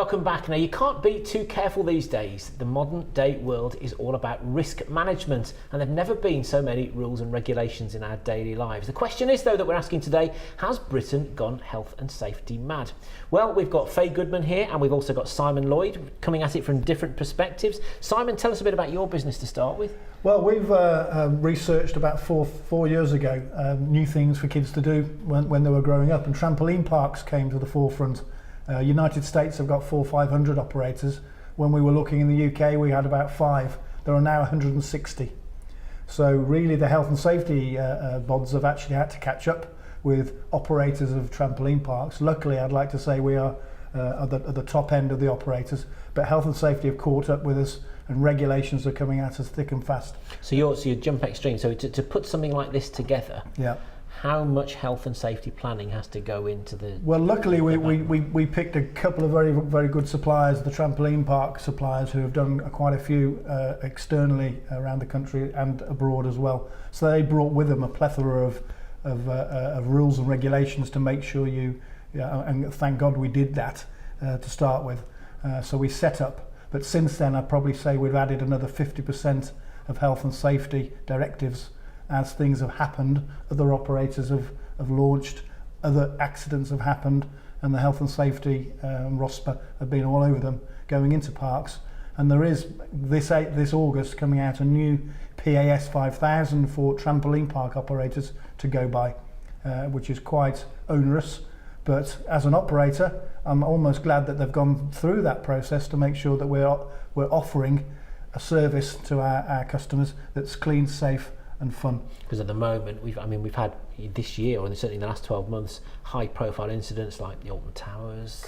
welcome back. Now, you can't be too careful these days. The modern day world is all about risk management, and there have never been so many rules and regulations in our daily lives. The question is, though, that we're asking today, has Britain gone health and safety mad? Well, we've got Goodman here, and we've also got Simon Lloyd coming at it from different perspectives. Simon, tell us a bit about your business to start with. Well, we've researched about four years ago new things for kids to do when they were growing up, and trampoline parks came to the forefront. United States have got 400 or 500 operators. When we were looking in the UK, we had about 5. There are now 160. So really the health and safety bods have actually had to catch up with operators of trampoline parks. Luckily, I'd like to say we are at the top end of the operators, but health and safety have caught up with us, and regulations are coming at us thick and fast. So you're jump extreme. So to put something like this together, yeah. How much health and safety planning has to go into the... Well, luckily we picked a couple of very good suppliers, the trampoline park suppliers, who have done quite a few externally around the country and abroad as well. So they brought with them a plethora of rules and regulations to make sure and thank God we did that to start with. So we set up, but since then I'd probably say we've added another 50% of health and safety directives. As things have happened, other operators have launched, other accidents have happened, and the health and safety ROSPA have been all over them going into parks. And there is this August coming out a new PAS 5000 for trampoline park operators to go by, which is quite onerous. But as an operator, I'm almost glad that they've gone through that process to make sure that we're offering a service to our customers that's clean, safe, and fun. Because at the moment we've had this year, or certainly in the last 12 months, high profile incidents like the Alton Towers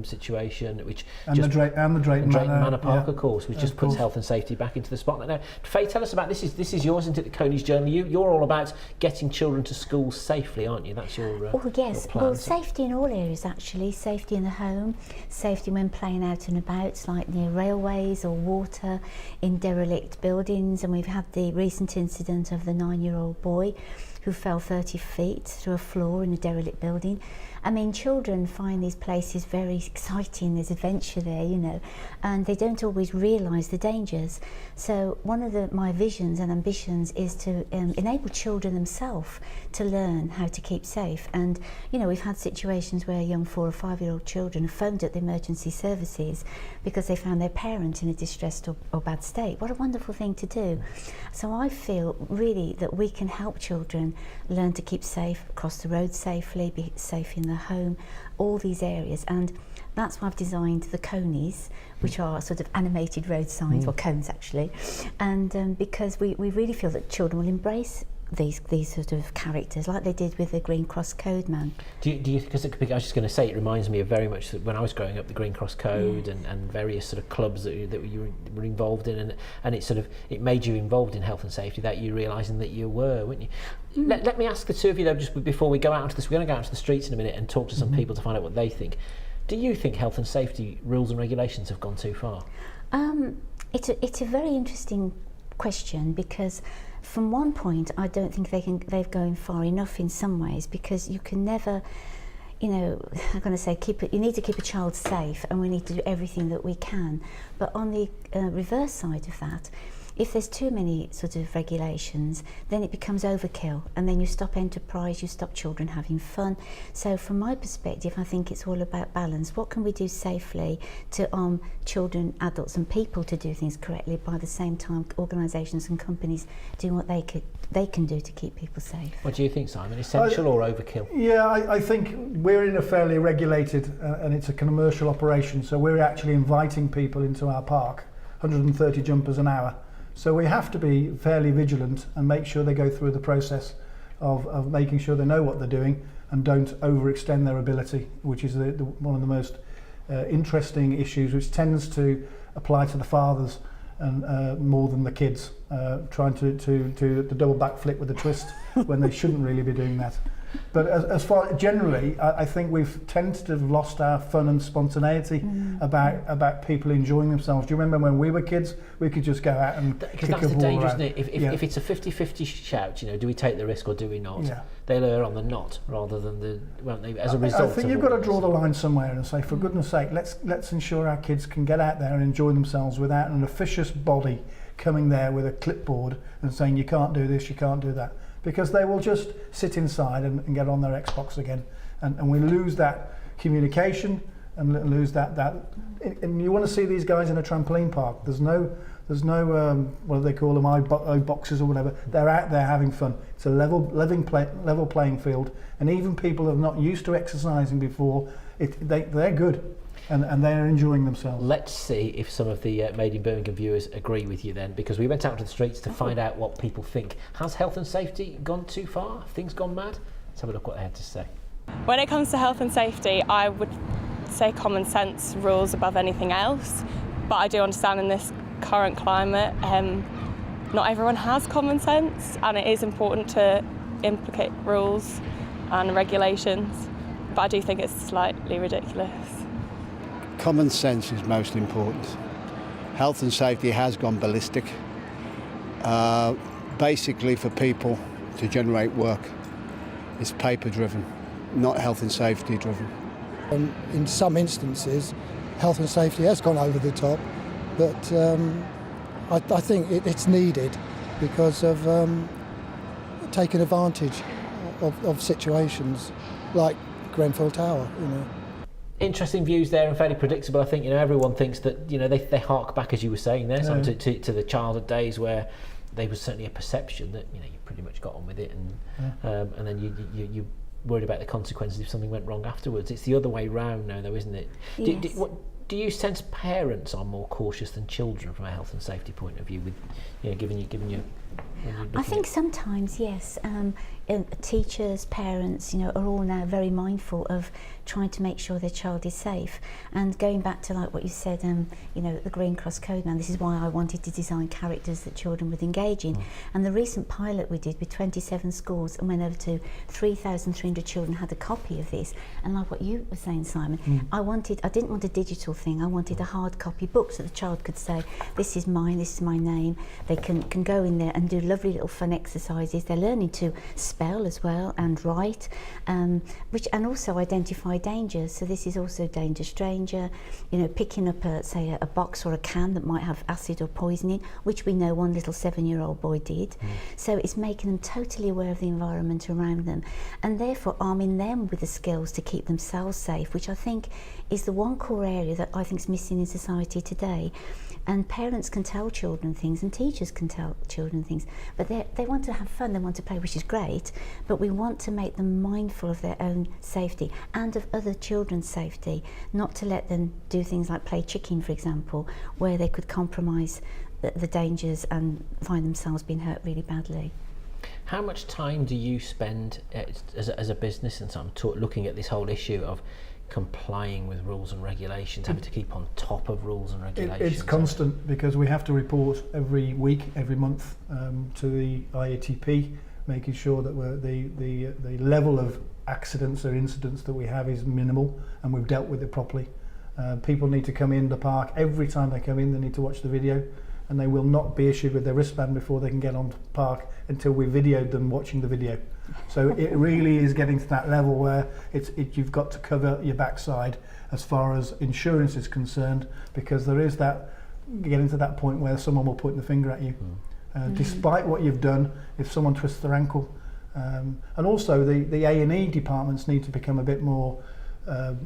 situation, which the Drayton Manor Park, of course, which just puts course. Health and safety back into the spotlight. Now, Faye, tell us about this is yours, isn't it, the Conies journey? You're all about getting children to school safely, aren't you? That's your yes. your plan, well, safety in all areas actually. Safety in the home, safety when playing out and about, like near railways or water, in derelict buildings. And we've had the recent incident of the 9-year-old boy who fell 30 feet through a floor in a derelict building. I mean, children find these places very exciting, there's adventure there, and they don't always realise the dangers. So one of my visions and ambitions is to enable children themselves to learn how to keep safe. And, we've had situations where young 4 or 5-year-old children have phoned at the emergency services because they found their parent in a distressed or bad state. What a wonderful thing to do. So I feel really that we can help children learn to keep safe, cross the road safely, be safe in the home, all these areas. And that's why I've designed the Conies, which are sort of animated road signs, or cones actually, and because we really feel that children will embrace these sort of characters, like they did with the Green Cross Code man. Do you because I was just going to say, it reminds me of very much when I was growing up, the Green Cross Code and various sort of clubs that you were involved in, and it made you involved in health and safety, that you realising that you were, weren't you? Let me ask the two of you though, just before we go out into this, we're going to go out to the streets in a minute and talk to some people to find out what they think. Do you think health and safety rules and regulations have gone too far? It's a very interesting question, because from one point I don't think they've gone far enough in some ways, because you can never, I'm going to say you need to keep a child safe, and we need to do everything that we can. But on the reverse side of that, if there's too many sort of regulations, then it becomes overkill, and then you stop enterprise, you stop children having fun. So from my perspective, I think it's all about balance. What can we do safely to arm children, adults and people to do things correctly, by the same time organisations and companies doing what they can do to keep people safe? What do you think, Simon? Essential or overkill? Yeah, I think we're in a fairly regulated and it's a commercial operation, so we're actually inviting people into our park, 130 jumpers an hour. So we have to be fairly vigilant and make sure they go through the process of making sure they know what they're doing and don't overextend their ability, which is one of the most interesting issues, which tends to apply to the fathers and more than the kids, trying to do the double backflip with a twist when they shouldn't really be doing that. But as far generally, I think we've tended to have lost our fun and spontaneity about people enjoying themselves. Do you remember when we were kids, we could just go out and because kick that's a the ball danger, around. isn't it? If it's a 50-50 shout, do we take the risk or do we not? Yeah. They'll err on the not rather than the, won't they? As a result, I think of you've all got to draw this. the line somewhere and say, for goodness sake, let's ensure our kids can get out there and enjoy themselves without an officious body coming there with a clipboard and saying you can't do this, you can't do that, because they will just sit inside and get on their Xbox again, and we lose that communication and lose that and you want to see these guys in a trampoline park. There's no what do they call them, boxes or whatever. They're out there having fun. It's a level playing field, and even people who are not used to exercising before, they're good. And they're enjoying themselves. Let's see if some of the Made in Birmingham viewers agree with you then, because we went out to the streets to find out what people think. Has health and safety gone too far? Have things gone mad? Let's have a look what they had to say. When it comes to health and safety, I would say common sense rules above anything else. But I do understand in this current climate, not everyone has common sense, and it is important to implicate rules and regulations. But I do think it's slightly ridiculous. Common sense is most important. Health and safety has gone ballistic. Basically, for people to generate work, it's paper-driven, not health and safety-driven. In some instances, health and safety has gone over the top, but I think it's needed because of taking advantage of situations like Grenfell Tower, Interesting views there and fairly predictable. I think everyone thinks that they hark back, as you were saying there, to the childhood days where there was certainly a perception that you pretty much got on with it, and then you worried about the consequences if something went wrong afterwards. It's the other way round now, though, isn't it? Yes. Do you sense parents are more cautious than children from a health and safety point of view, with giving you? I think sometimes, yes. Teachers, parents, are all now very mindful of trying to make sure their child is safe. And going back to like what you said, the Green Cross Code Man, this is why I wanted to design characters that children would engage in. And the recent pilot we did with 27 schools and went over to 3,300 children had a copy of this. And like what you were saying, Simon, I didn't want a digital thing. I wanted a hard copy book so the child could say, this is mine, this is my name. They can go in there and do lovely little fun exercises. They're learning to spell as well and write, and also identify dangers. So this is also danger stranger, picking up a box or a can that might have acid or poison in, which we know one little 7-year-old boy did. So it's making them totally aware of the environment around them, and therefore arming them with the skills to keep themselves safe, which I think is the one core area that I think is missing in society today. And parents can tell children things and teachers can tell children things, but they want to have fun, they want to play, which is great, but we want to make them mindful of their own safety and of other children's safety, not to let them do things like play chicken, for example, where they could compromise the dangers and find themselves being hurt really badly. How much time do you spend as a business, and so I'm looking at this whole issue of complying with rules and regulations, having to keep on top of rules and regulations? It's constant, because we have to report every week, every month to the IATP, making sure that the level of accidents or incidents that we have is minimal and we've dealt with it properly. People need to come in the park. Every time they come in, they need to watch the video, and they will not be issued with their wristband before they can get on the park until we videoed them watching the video. So it really is getting to that level where you've got to cover your backside as far as insurance is concerned, because there is getting to that point where someone will point the finger at you, despite what you've done. If someone twists their ankle, and also the A&E departments need to become a bit more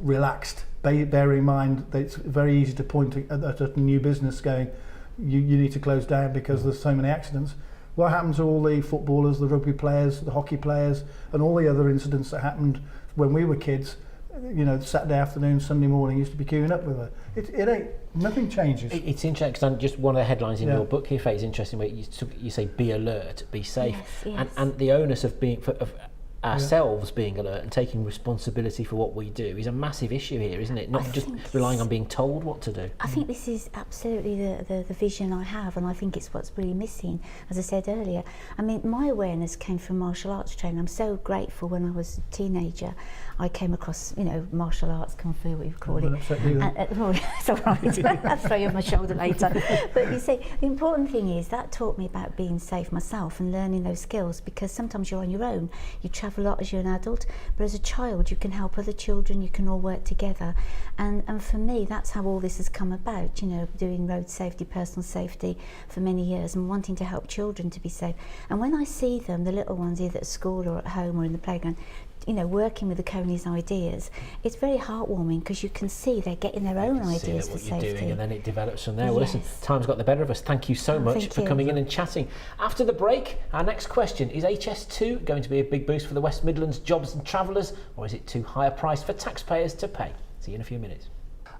relaxed. Bear in mind that it's very easy to point at a new business going, you need to close down because there's so many accidents. What happened to all the footballers, the rugby players, the hockey players, and all the other incidents that happened when we were kids? Saturday afternoon, Sunday morning, used to be queuing up with her. It ain't, nothing changes. It's interesting, because just one of the headlines in your book here, Faye, is interesting, where you say be alert, be safe, Yes. and the onus of being ourselves being alert and taking responsibility for what we do is a massive issue here, isn't it? Not just relying on being told what to do. I think this is absolutely the vision I have, and I think it's what's really missing, as I said earlier. I mean, my awareness came from martial arts training. I'm so grateful when I was a teenager, I came across, martial arts, kung fu, what you call it. It's all right, I'll throw you on my shoulder later. But you see, the important thing is that taught me about being safe myself and learning those skills, because sometimes you're on your own. You travel a lot as you're an adult, but as a child you can help other children, you can all work together. And for me, that's how all this has come about, doing road safety, personal safety for many years and wanting to help children to be safe. And when I see them, the little ones, either at school or at home or in the playground, working with the Conies ideas, it's very heartwarming, because you can see they're getting their own ideas for safety. Doing, and then it develops from there. Well, listen, time's got the better of us. Thank you so much for coming in and chatting. After the break, our next question: is HS2 going to be a big boost for the West Midlands jobs and travellers, or is it too high a price for taxpayers to pay? See you in a few minutes.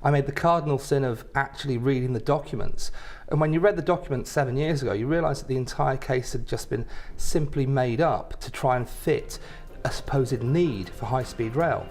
I made the cardinal sin of actually reading the documents. And when you read the documents 7 years ago, you realise that the entire case had just been simply made up to try and fit a supposed need for high-speed rail.